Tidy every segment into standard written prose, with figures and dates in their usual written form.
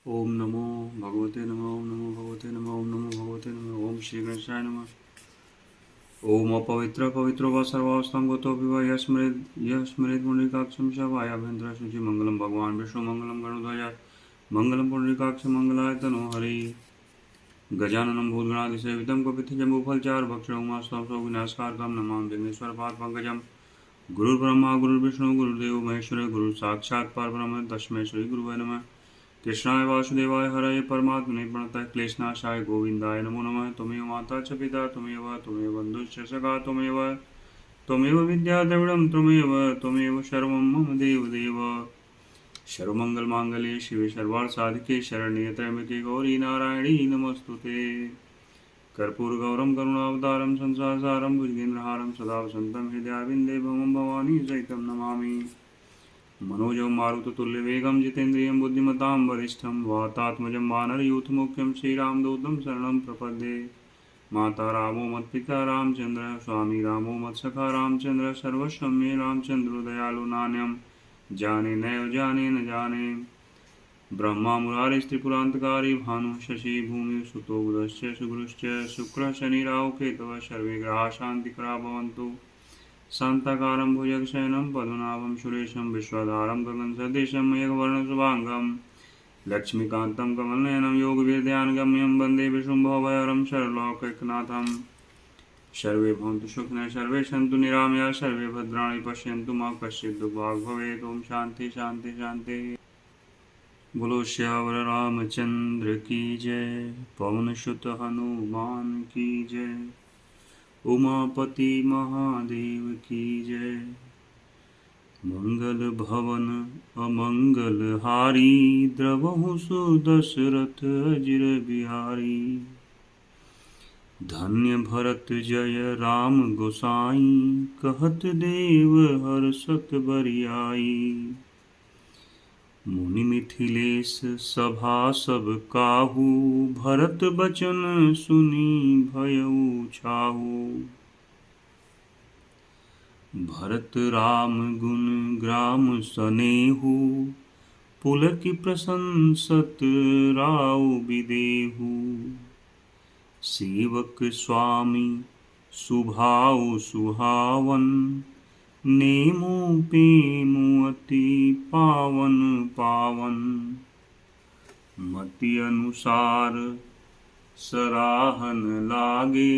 ओम नमो भगवते नमः। ओम नमो भगवते नमः। ओम नमो भगवते नमः। ओम श्री गणेशाय नमः। ओम अपवित्र पवित्रो वा सर्वावस्थां गतोऽपि वा यः स्मरेत् पुण्डरीकाक्षं च वायाभ्यन्तरं शुचि मंगलम भगवान विष्णु मंगलम गणध्वज मंगलम पुण्डरीकाक्ष मंगलाय तनो हरि गजाननं भूतगणादिसेवितं कपितजम्बूफलचारुभक्षणं उमास्तं विनाशकारकं नमामि विघ्नेश्वरपादपङ्कजं। गुरुर्ब्रह्मा गुरुर्विष्णु गुरुर्देवो महेश्वरः गुरुः साक्षात् परब्रह्म तस्मै श्रीगुरुवे नमः। कृष्णाय वासुदेवाय हरये परमात्मने प्रणतः क्लेशनाशाय गोविन्दाय नमो नमः। त्वमेव माता च पिता त्वमेव बन्धुश्च सखा त्वमेव विद्या द्रविडं त्वमेव सर्वं मम देवदेव। सर्वमङ्गलमाङ्गल्ये शिवे सर्वार्थसाधिके शरण्ये त्र्यम्बके गौरी नारायणी नमोऽस्तुते। कर्पूरगौरं करुणावतारं संसारसारं भुजगेन्द्रहारं सदा वसन्तं हृदयारविन्दे भवं भवानी सहितं नमामि। मनोजं मारुततुल्यवेगं जितेन्द्रियं बुद्धिमतां वरिष्ठं वातात्मजं वानरयूथमुख्यं श्रीरामदूतं शरणं प्रपद्ये। माता रामो मत्पिता रामचन्द्रः स्वामी रामो मत्सखा रामचन्द्रः सर्वस्वं मे रामचन्द्रो दयालु नान्यं जाने नैव जाने न जाने। ब्रह्मा मुरारिस्त्रिपुरान्तकारी भानुः शशि भूमिः सुतो बुधश्च सुगुरुश्च शुक्रः शनि राहु केतवः सर्वे ग्रहाः शान्तिकरा भवन्तु। शान्ताकारं भुजगशयनं पद्मनाभं सुरेशं विश्वाधारं गगनसदृशं मेघवर्णशुभाङ्गं लक्ष्मीकान्तं कमलनयनं योगविद्यानगम्यं वन्दे विष्णुभवहरं सर्वलोकैकनाथं। सर्वे भवन्तु सुखिनः सर्वे सन्तु निरामयाः सर्वे भद्राणि पश्यन्तु मा कश्चित् दुःखभाग् भवेत्। ओम शांति शांति शांति। बोलो श्यावर रामचंद्र की जय। पवन सुत हनुमान की जय। उमापति महादेव की जय। मंगल भवन अमंगल हारी द्रवहु सुदशरथ अजिर बिहारी। धन्य भरत जय राम गोसाई कहत देव हर्षत बरियाई। मुनि मिथिलेश सभा सब काहू भरत बचन सुनी भयउ छाहू। भरत राम गुण ग्राम सनेहु पुलकी प्रशंसत राव विदेहु। सेवक स्वामी सुभाव सुहावन नेमु पेमु अति पावन पावन। मति अनुसार सराहन लागे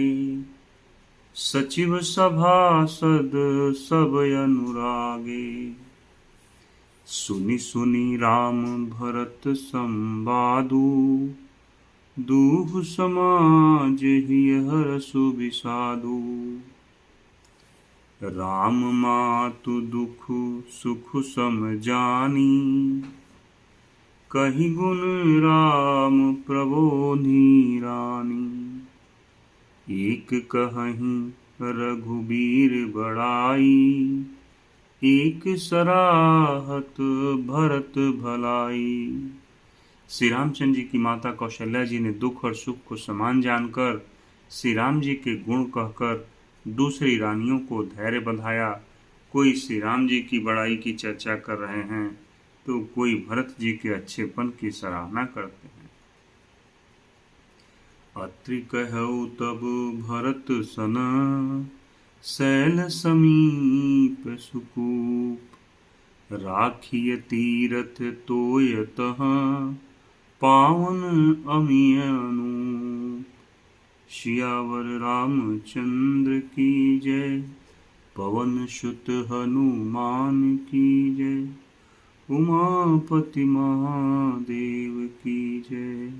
सचिव सभासद सब अनुरागे। सुनि सुनि राम भरत संवादु दूह समाज हिय हरसु विषादु। राम मातु दुख सुख सम जानी कहि गुण राम प्रबोधि रानी। एक कहहीं रघुबीर बड़ाई एक सराहत भरत भलाई। श्री रामचंद्र जी की माता कौशल्या जी ने दुख और सुख को समान जानकर श्री राम जी के गुण कहकर दूसरी रानियों को धैर्य बंधाया। कोई श्री राम जी की बड़ाई की चर्चा कर रहे हैं तो कोई भरत जी के अच्छेपन की सराहना करते हैं। अत्रि कहु तब भरत सन शैल समीप सुकूप। राखिय तीरथ तोयतः पावन अमिय अनूप। सियावर रामचंद्र की जय। पवन सुत हनुमान की जय। उमापति महादेव की जय।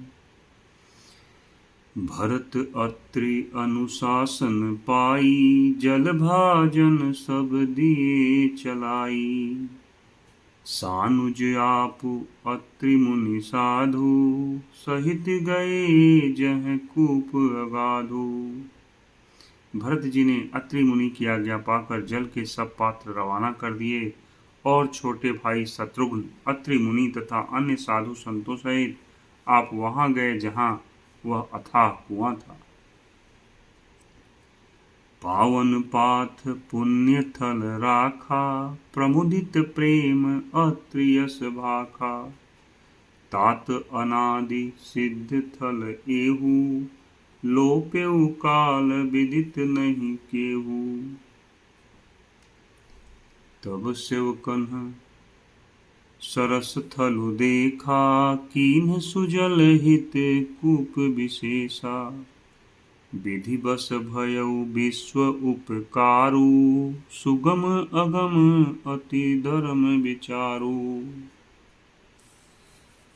भरत अत्रि अनुशासन पाई जल भाजन सब दिए चलाई। सानुज आपु अत्रि मुनि साधु सहित गए जह कूप अगाधु। भरत जी ने अत्रि मुनि की आज्ञा पाकर जल के सब पात्र रवाना कर दिए और छोटे भाई शत्रुघ्न अत्रि मुनि तथा अन्य साधु संतों सहित आप वहां गए जहां वह अथाह कुआं था। पावन पाथ पुण्य थल राखा प्रमुदित प्रेम अत्रि यश भाखा। तात अनादि सिद्ध थल एहू, लोप्यउ काल विदित नहीं केहू। तब सेवकन सरस थलु देखा, कीन्ह सुजल हित कूप विशेषा। विधि बस भयउ विश्व उपकारु, सुगम अगम अति धर्म विचारु।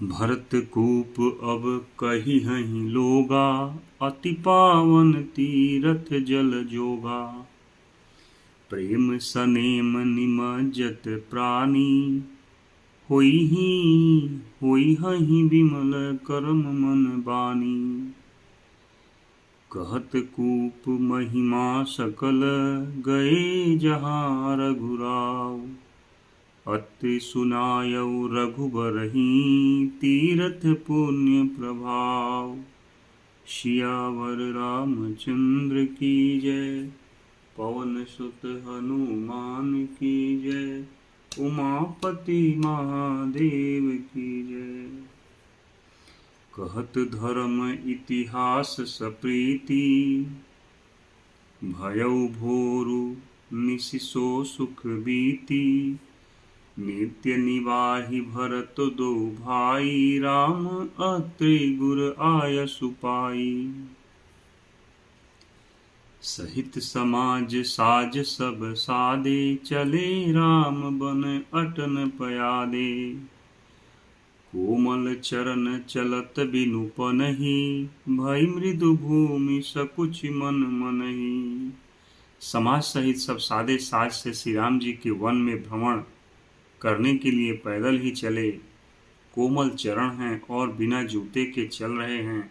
भरत कूप अब कहिहहि लोगा, अति पावन तीरथ जल जोगा। प्रेम सनेम निमज्जत प्राणी, होइहहि विमल करम मन बानी। कहत कूप महिमा सकल, गए जहाँ रघुराव। अति सुनायउ रघुबरहि, तीरथ पुण्य प्रभाव। सियावर रामचंद्र की जय, पवन सुत हनुमान की जय। उमापति महादेव की जय। कहत धर्म इतिहास सप्रीति, भयउ भोरु निशिसो सुख बीती। नित्य निवाहि भरत दो भाई, राम अत्रि गुर आयसु पाई। सहित समाज साज सब सादे, चले राम बन अटन पयादे। कोमल चरण चलत बिनु पनहि, भई मृदु भूमि सकुच मन मनहि। समाज सहित सब सादे साज से श्री राम जी के वन में भ्रमण करने के लिए पैदल ही चले। कोमल चरण हैं और बिना जूते के चल रहे हैं,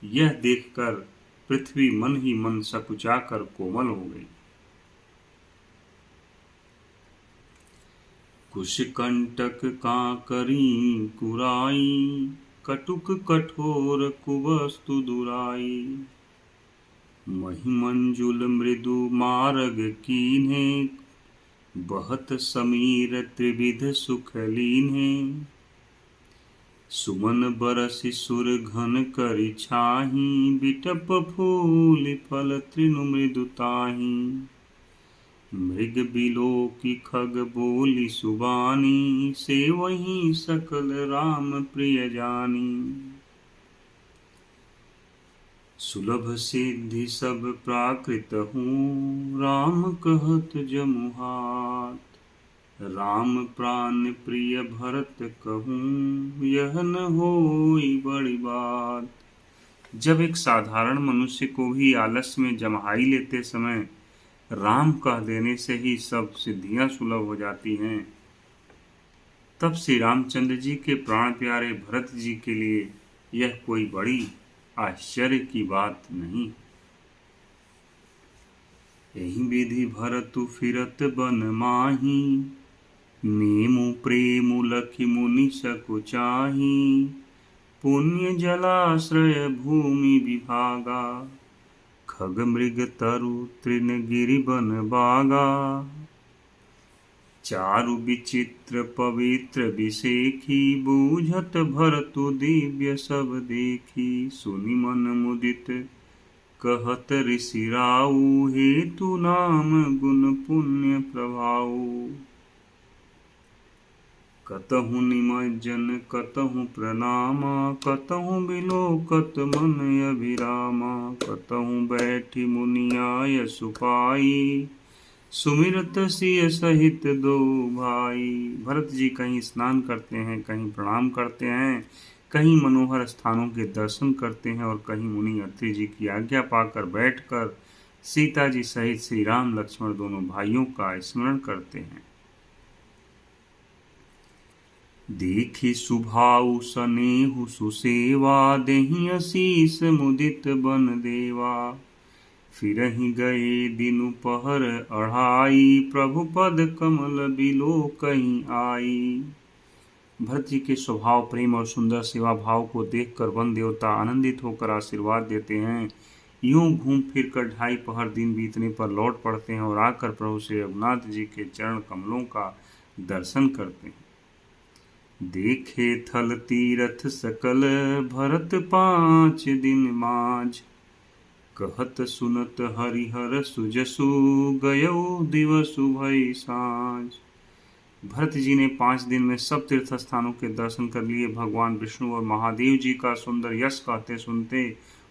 यह देखकर पृथ्वी मन ही मन सकुचाकर कोमल हो गई। कुश कंटक कांकरी कुराई, कटुक कठोर कुवस्तु दुराई। महिमंजुल मृदु मार्ग कीन्हे, बहत समीर त्रिविध सुख लीन्हे। सुमन बरसि सुर घन करि छाहि, बिटप फूल फल तृनु मृदु ताहि। मृग बिलोकि खग बोली सुबानी, सेवहि सकल राम प्रिय जानी। सुलभ सिद्धि सब प्राकृत हूँ, राम कहत जमुहात। राम प्राण प्रिय भरत कहूँ, यह न होई बड़ी बात। जब एक साधारण मनुष्य को भी आलस्य में जमहाई लेते समय राम कह देने से ही सब सिद्धियां सुलभ हो जाती हैं, तब श्री रामचंद्र जी के प्राण प्यारे भरत जी के लिए यह कोई बड़ी आश्चर्य की बात नहीं। एहि विधि भरतु फिरत बन माही, नेमु प्रेमु लखि मुनि सकुचाही। पुण्य जलाश्रय भूमि विभागा, खग मृग तरु तृण गिरि बन बागा। चारु विचित्र पवित्र विसेखी, बूझत भरतु दिव्य सब देखी। सुनि मन मुदित कहत ऋषि राऊ, हेतु नाम गुण पुण्य प्रभाऊ। कतहु निमज्जन कतहु प्रणामा, कतहु बिलोकत मन अभिरामा। कतहु बैठी मुनि आयसु पाई, सुमिरत सिय सहित दो भाई। भरत जी कहीं स्नान करते हैं, कहीं प्रणाम करते हैं, कहीं मनोहर स्थानों के दर्शन करते हैं और कहीं मुनि अत्रि जी की आज्ञा पाकर बैठकर सीता जी सहित श्री राम लक्ष्मण दोनों भाइयों का स्मरण करते हैं। देखी सुभाऊ सनेहु सुसेवा, देहि असीस मुदित बन देवा। फिरहि गए दिनु पहर अढ़ाई, प्रभु पद कमल बिलो कहीं आई। भरत जी के स्वभाव प्रेम और सुंदर सेवा भाव को देखकर वन देवता आनंदित होकर आशीर्वाद देते हैं। यूं घूम फिर कर 2.5 पहर दिन बीतने पर लौट पड़ते हैं और आकर प्रभु श्री रघुनाथ जी के चरण कमलों का दर्शन करते हैं। देखे थल तीरथ सकल भरत 5 दिन माझ। कहत सुनत हरिहर सुजसु गयौ दिवसु भई साँझ। भरत जी ने 5 दिन में सब तीर्थ स्थानों के दर्शन कर लिए। भगवान विष्णु और महादेव जी का सुंदर यश कहते सुनते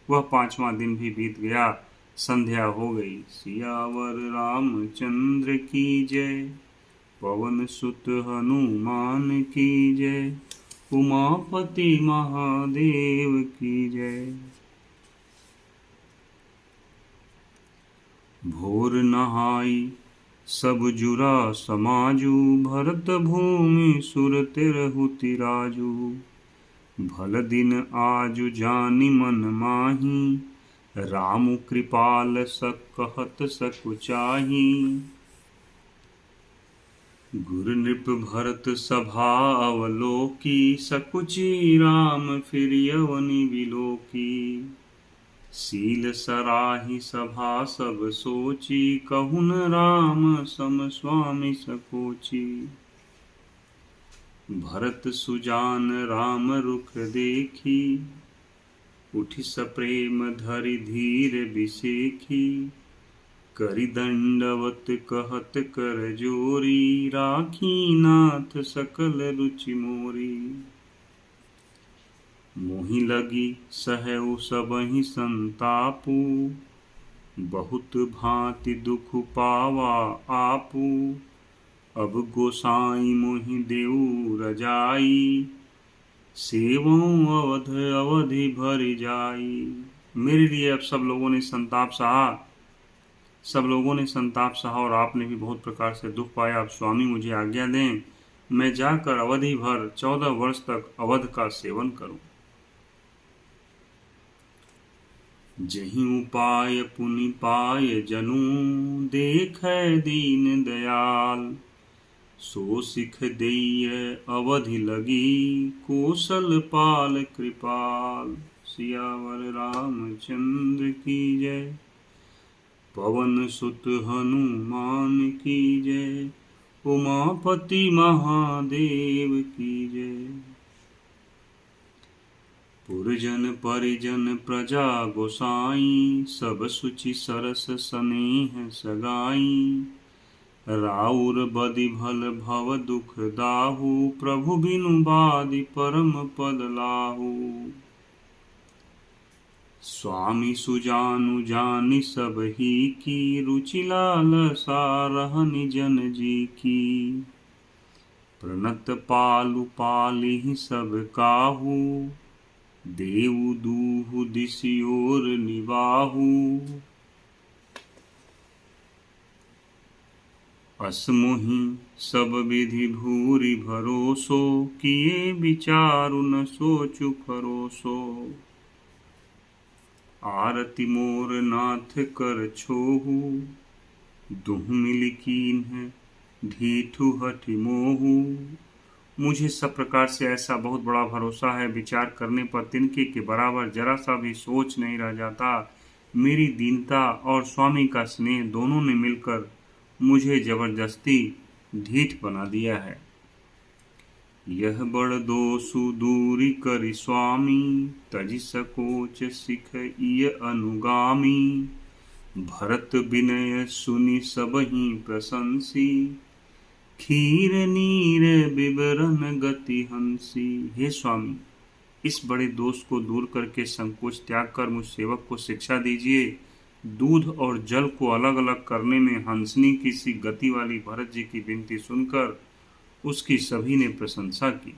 वह 5वां दिन भी बीत गया। संध्या हो गई। सियावर रामचंद्र की जय, पवन सुत हनुमान की जय, उमापति महादेव की जय। भोर नहाई सब जुरा समाजू, भरत भूमि सुर तिरहु तिराजू। भल दिन आजु जानि मन माही, राम कृपाल सकहत सकुचाही। गुर नृप भरत सभा अवलोकी, सकुची राम फिर यवनि बिलोकी। सील सराही सभा सब सोची, कहुन राम सम स्वामी सकोची। भरत सुजान राम रुख देखी, उठि सप्रेम धरि धीर बिसेखी। करि दंडवत कहत कर जोरी, राखी नाथ सकल रुचि मोरी। मोहि लगी सहउ सबहि संतापू, बहुत भांति दुख पावा आपू। अब गोसाई मोहि देऊ रजाई, सेवऊं अवध अवधि भर जाई। मेरे लिए अब सब लोगों ने संताप सहा और आपने भी बहुत प्रकार से दुख पाया। अब स्वामी मुझे आज्ञा दें, मैं जाकर अवधि भर 14 वर्ष तक अवध का सेवन करूं। जहीं उपाय पुनि पाय जनु, देखै दीन दयाल। सो सिख देय अवधि लगी, कौशल पाल कृपाल। सियावर रामचंद्र की जय, पवन सुत हनुमान की जय, उमापति महादेव की जय। पुरजन परिजन प्रजा गोसाई, सब सुचि सरस स्नेह सगाई। राउर बदि भल भव दुख दाहु, प्रभु बिनु बादि परम पद लाहु। स्वामी सुजानु जानि सब ही की, रुचि लालसा रहनि जन जी की। प्रणत पालु पालिहि सब काहू, देऊ दूहु दिसियोर निबाहु। असमोहि सब विधि भूरि भरोसो, किए विचारु न सोचु फरोसो। आरती मोर नाथ कर छोहु, दुह मिलि कीन्ह ढीठु हठि मोहु। मुझे सब प्रकार से ऐसा बहुत बड़ा भरोसा है, विचार करने पर तिनके के बराबर जरा सा भी सोच नहीं रह जाता। मेरी दीनता और स्वामी का स्नेह दोनों ने मिलकर मुझे जबरदस्ती ढीठ बना दिया है। यह बड़ दोषु दूरी करि स्वामी, तजि सकोच सिख इय अनुगामी। भरत विनय सुनि सबहि प्रशंसी, खीर नीर विवरण गति हंसी। हे स्वामी, इस बड़े दोष को दूर करके संकोच त्याग कर मुझ सेवक को शिक्षा दीजिए। दूध और जल को अलग अलग करने में हंसनी की सी गति वाली भरत जी की विनती सुनकर उसकी सभी ने प्रशंसा की।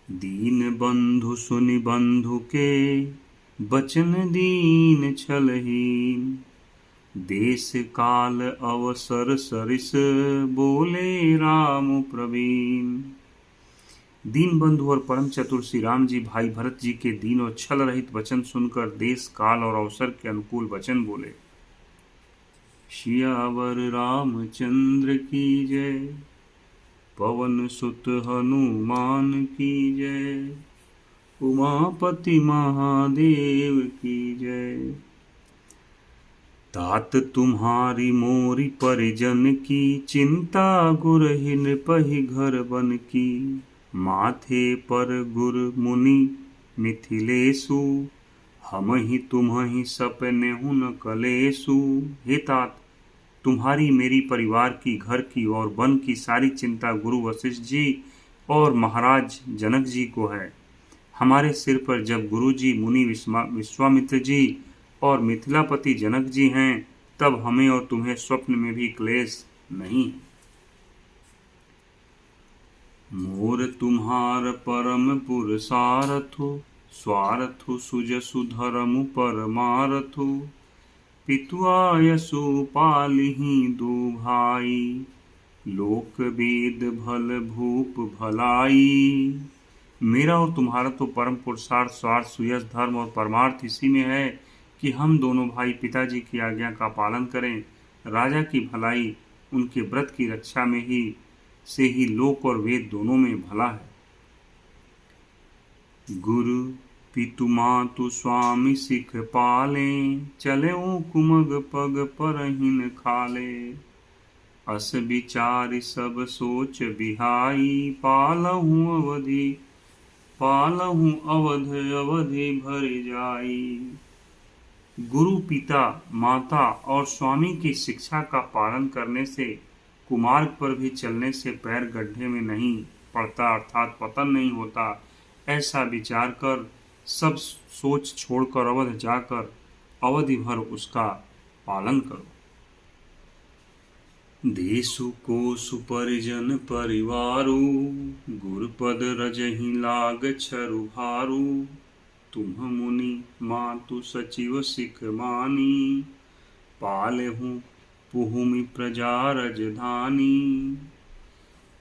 दीन बंधु सुनि बंधु के, बचन दीन छलहीन। देश काल अवसर सरिस, बोले राम प्रवीण। दीन बंधु और परम चतुर श्री राम जी भाई भरत जी के दीन और छल रहित वचन सुनकर देश काल और अवसर के अनुकूल वचन बोले। सियावर रामचंद्र की जय, पवन सुत हनुमान की जय, उमापति महादेव की जय। तात तुम्हारी मोरी परिजन की, चिंता गुरहि नृपहि घर बन की। माथे पर गुर मुनि मिथिलेशु, हम ही तुम्हि सपने न कलेसु। हे तात, तुम्हारी मेरी परिवार की, घर की और वन की सारी चिंता गुरु वशिष्ठ जी और महाराज जनक जी को है। हमारे सिर पर जब गुरु जी, मुनि विश्वामित्र जी और मिथिलापति जनक जी हैं, तब हमें और तुम्हें स्वप्न में भी क्लेश नहीं। मोर तुम्हार परम पुरसारथु, स्वारथु सुजसु धर्म परमारथु। पितु आयसु पालिहि दो भाई, लोक वेद भल भूप भलाई। मेरा और तुम्हारा तो परम पुरुषार्थ, स्वार्थ, सुयश, धर्म और परमार्थ इसी में है कि हम दोनों भाई पिताजी की आज्ञा का पालन करें। राजा की भलाई उनके व्रत की रक्षा में ही से ही लोक और वेद दोनों में भला है। गुरु पितु मातु स्वामी सिख पाले, चले कुमग पग परहिन खाले। अस विचारि सब सोच बिहाई, पालहूँ अवध अवधि भर जाई। गुरु, पिता, माता और स्वामी की शिक्षा का पालन करने से कुमार्ग पर भी चलने से पैर गड्ढे में नहीं पड़ता, अर्थात पतन नहीं होता। ऐसा विचार कर सब सोच छोड़कर अवध जाकर अवधि भर उसका पालन करो। देशु कोसु परिजन परिवारु, गुरुपद रजहि लाग छरु भारू। तुम मुनि मातु सचिव सिख मानी, पालेहु पुहुमि प्रजा रजधानी।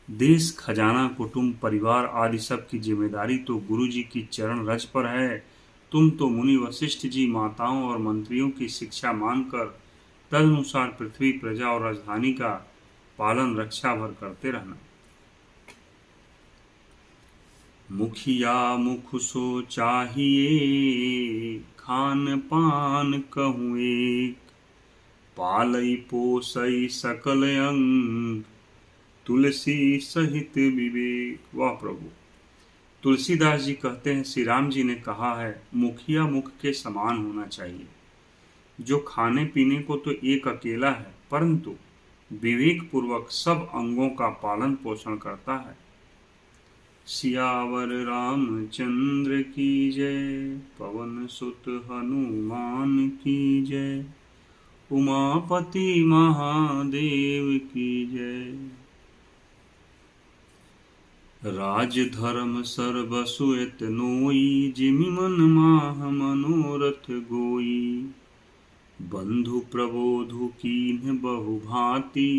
देश, खजाना, कुटुंब, परिवार आदि सब की जिम्मेदारी तो गुरु जी की चरण रज पर है। तुम तो मुनि वशिष्ठ जी, माताओं और मंत्रियों की शिक्षा मानकर तदनुसार पृथ्वी, प्रजा और राजधानी का पालन रक्षा भर करते रहना। मुखिया मुख सो चाहिए, खान पान कहूँ एक। पालई पोसई सकल अंग, तुलसी सहित विवेक। वाह प्रभु! तुलसीदास जी कहते हैं, श्री राम जी ने कहा है, मुखिया मुख के समान होना चाहिए, जो खाने पीने को तो एक अकेला है, परंतु विवेक पूर्वक सब अंगों का पालन पोषण करता है। सियावर रामचंद्र की जय, पवन सुत हनुमान की जय, उमापति महादेव की जय। राज धर्म सर्वसु एत नोई, जिमि मन माह मनोरथ गोई। बंधु प्रबोधु कीन्ह बहु भांति,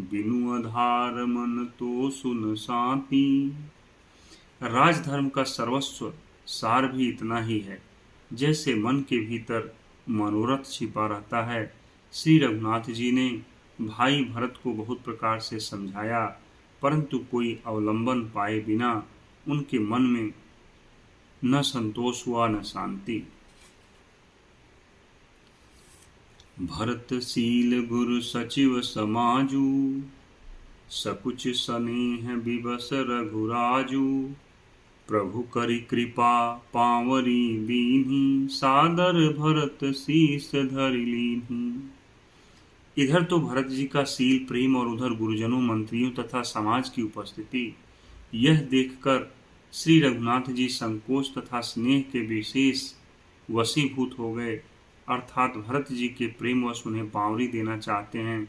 बिनु आधार मन तो सुन साती। राजधर्म का सर्वस्व सार भी इतना ही है, जैसे मन के भीतर मनोरथ छिपा रहता है। श्री रघुनाथ जी ने भाई भरत को बहुत प्रकार से समझाया, परंतु कोई अवलंबन पाए बिना उनके मन में न संतोष हुआ न शांति। भरतशील गुरु सचिव समाजू, सकुच स्नेह विवश रघुराजू। प्रभु करि कृपा पावरी दीन्ही, सादर भरत शीस धरि लीन्ही। इधर तो भरत जी का शील प्रेम और उधर गुरुजनों, मंत्रियों तथा समाज की उपस्थिति, यह देखकर श्री रघुनाथ जी संकोच तथा स्नेह के विशेष वशीभूत हो गए, अर्थात भरत जी के प्रेमवश उन्हें पावरी देना चाहते हैं,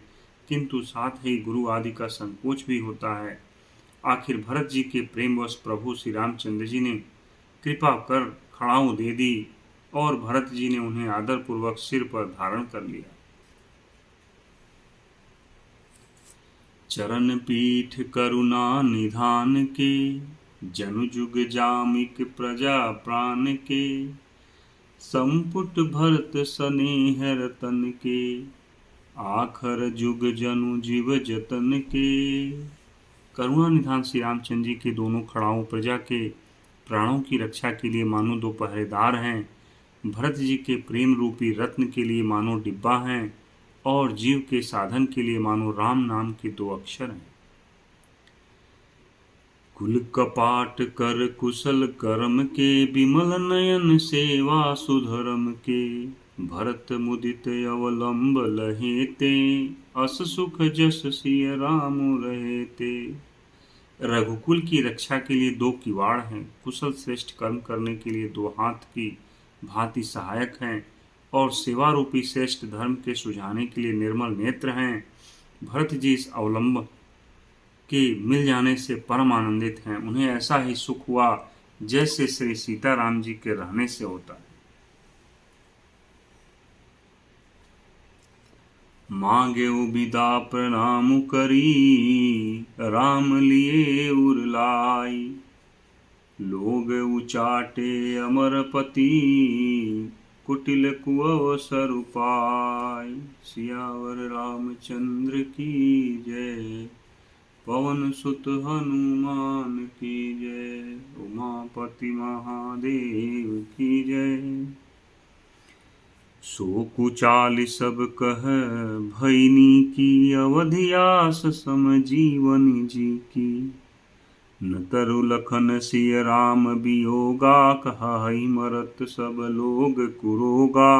किंतु साथ ही गुरु आदि का संकोच भी होता है। आखिर भरत जी के प्रेमवश प्रभु श्री रामचंद्र जी ने कृपा कर खड़ाऊ दे दी और भरत जी ने उन्हें आदरपूर्वक सिर पर धारण कर लिया। चरण पीठ करुणा निधान के, जनु जुग जामिक प्रजा प्राण के। संपुट भरत स्नेह रतन के, आखर जुग जनु जीव जतन के। करुणा निधान श्री रामचंद्र जी के दोनों खड़ाऊ प्रजा के प्राणों की रक्षा के लिए मानो दो पहरेदार हैं। भरत जी के प्रेम रूपी रत्न के लिए मानो डिब्बा हैं और जीव के साधन के लिए मानो राम नाम के 2 अक्षर हैं। कुल कपाट कर कुशल कर्म के, विमल नयन सेवा सुधर्म के। भरत मुदित अवलंब लहेते, अस सुख जस सिय राम रहेते। रघुकुल की रक्षा के लिए 2 किवाड़ हैं, कुशल श्रेष्ठ कर्म करने के लिए 2 हाथ की भांति सहायक हैं और सेवा रूपी श्रेष्ठ धर्म के सुझाने के लिए निर्मल नेत्र हैं। भरत जी इस अवलंब के मिल जाने से परम आनंदित हैं। उन्हें ऐसा ही सुख हुआ जैसे श्री सीताराम जी के रहने से होता है। मांगे विदा प्रणाम करी, राम लिए उरलाई। लोग उचाटे अमरपति, कुटिल कुअवसर पाय। सियावर रामचंद्र की जय, पवन सुत हनुमान की जय। उमापति महादेव की जय। सो कुचाल सब कह भैनी की, अवधियास सम जीवन जी की। न तरु लखन सिय राम वियोगा, कहाई मरत सब लोग कुरोगा।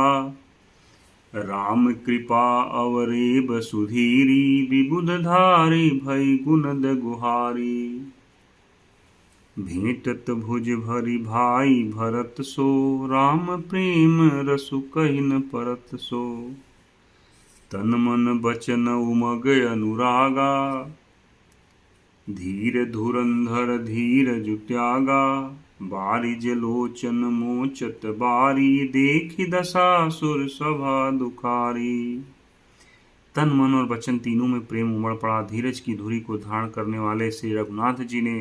राम कृपा अवरेब सुधीरी, विबुध धारी भई गुणद गुहारी। भेंटत भुज भरी भाई भरत सो, राम प्रेम रसु कहि न परत सो। तन मन बचन उमग अनुरागा, धीर धुरंधर धीरज त्यागा। बारिज लोचन मोचत बारी, देखि दशासुर सभा दुखारी। तन मन और वचन तीनों में प्रेम उमड़ पड़ा। धीरज की धुरी को धारण करने वाले श्री रघुनाथ जी ने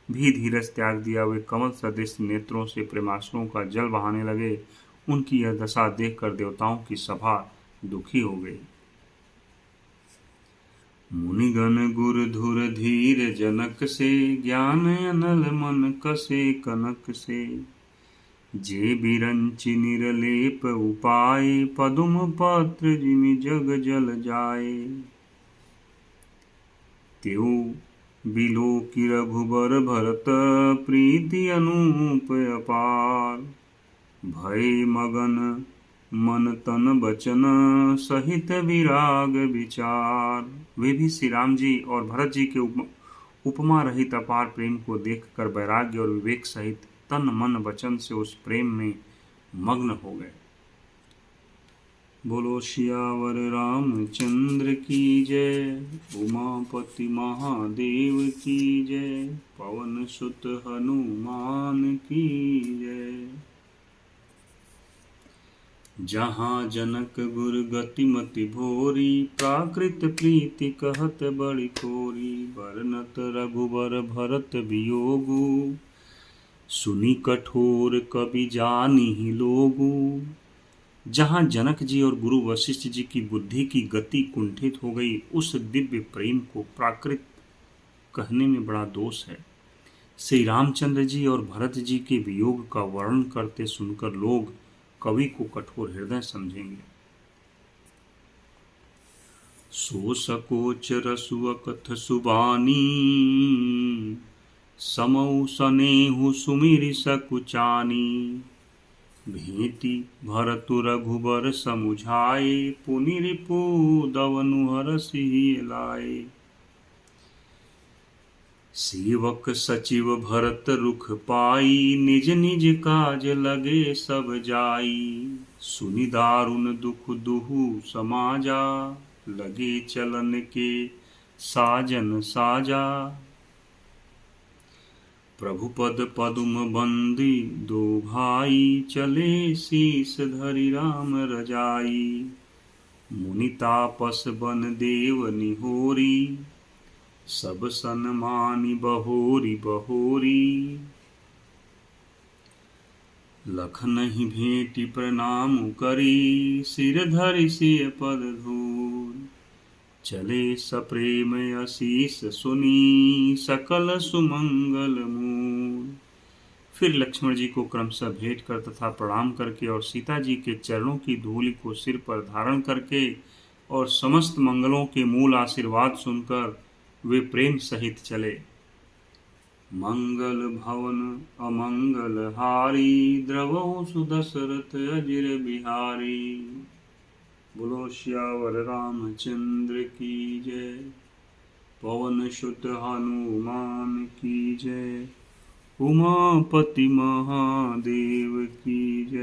भी धीरज त्याग दिया। वे कमल सदृश नेत्रों से प्रेमाश्रुओं का जल बहाने लगे। उनकी यह दशा देखकर देवताओं की सभा दुखी हो गई। मुनिगण गुर धुर धीर जनक से, ज्ञान अनल मन कसे कनक से। जे बिरंचि निरलेप उपाय, पदुम पत्र जिमि जग जल जाए। त्यो बिलोकि रघुबर भरत, प्रीति अनूप अपार। भय मगन मन तन बचन, सहित विराग विचार। वे भी श्री राम जी और भरत जी के उपमा रहित अपार प्रेम को देखकर वैराग्य और विवेक सहित तन मन वचन से उस प्रेम में मग्न हो गए। बोलो सियावर रामचंद्र की जय, उमापति महादेव की जय। पवन सुत हनुमान की जय। जहाँ जनक गुर गतिमति भोरी, प्राकृत प्रीति कहत बड़ी खोरी। बरनत रघुबर भरत वियोगु, सुनी कठोर कवि जानिहि लोगु। जहाँ जनक जी और गुरु वशिष्ठ जी की बुद्धि की गति कुंठित हो गई, उस दिव्य प्रेम को प्राकृत कहने में बड़ा दोष है। श्री रामचंद्र जी और भरत जी के वियोग का वर्णन करते सुनकर लोग कवि को कठोर हृदय समझेंगे। सो सकोच रसु अकथ सुबानी, समौ सनेहु सुमिरि सकुचानी। भेंति भरतु रघुबर समुझाए, पुनि रिपु दवनु हरषि लाए। सेवक सचिव भरत रुख पाई, निज निज काज लगे सब जाई। सुनि दारुन दुख दुहु समाजा, लगे चलन के साजन साजा। प्रभुपद पदुम बंदी दो भाई, चले शीस धरि राम रजाई। मुनि तापस बन देव निहोरी, सब सन्मानि बहोरी बहोरी। लखनहि भेंटि प्रणाम करी, सिर धरि सिय पद धूल। चले सप्रेम असीस सुनी, सकल सुमंगल मूल। फिर लक्ष्मण जी को क्रमशः भेंट कर तथा प्रणाम करके और सीता जी के चरणों की धूलि को सिर पर धारण करके और समस्त मंगलों के मूल आशीर्वाद सुनकर वे प्रेम सहित चले। मंगल भवन अमंगल हारी, द्रवहु सुदशरथ अजिर बिहारी। बोलो श्यावर रामचंद्र की जय, पवन सुत हनुमान की जय, उमापति महादेव की जय।